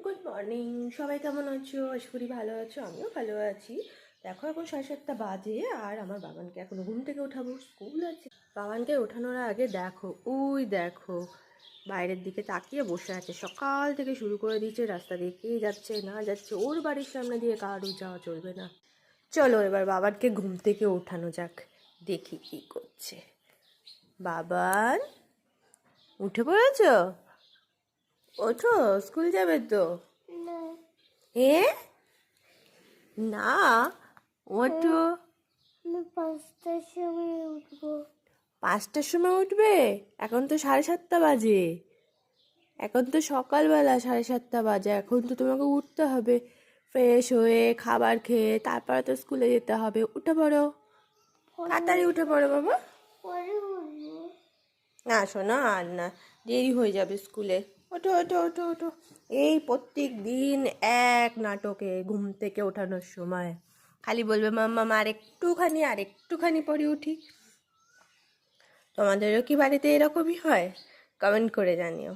Good morning, সবাই কেমন আছো? আশা করি ভালো আছো, আমিও ভালো আছি। দেখো এখন 7:30 বাজে আর আমার বাবানকে এখন ঘুম থেকে ওঠাবো, স্কুল আছে। বাবানকে ওঠানোর আগে দেখো, ওই দেখো বাইরের দিকে তাকিয়ে বসে আছে, সকাল থেকে শুরু করে দিয়েছে, রাস্তা দিয়ে কে যাচ্ছে না যাচ্ছে, ওর বাড়ির সামনে দিয়ে কারো যাওয়া চলবে না। চলো এবার বাবানকে ঘুম থেকে ওঠানো যাক, দেখি কি করছে। বাবান, উঠে পড়েছো? ওঠো, স্কুল যাবে তো। এ না, ওঠো। 5টার সময় উঠবো। 5টার সময় উঠবে? এখন তো 7:30 বাজে, এখন তো সকালবেলা 7:30 বাজে, এখন তো তোমাকে উঠতে হবে, ফ্রেশ হয়ে খাবার খেয়ে তারপরে তো স্কুলে যেতে হবে। উঠে পড়ো, তাড়াতাড়ি উঠে পড়ো বাবা। পরে উঠবো। না শোনো, আর না, দেরি হয়ে যাবে স্কুলে। ওঠো ওঠো ওঠো ওঠো। এই প্রত্যেক দিন এক নাটকে ঘুম থেকে ওঠানোর সময় খালি বলবে মাম্মা আর একটুখানি পরে উঠি। তোমাদেরও কি বাড়িতে এরকমই হয়? কমেন্ট করে জানিও।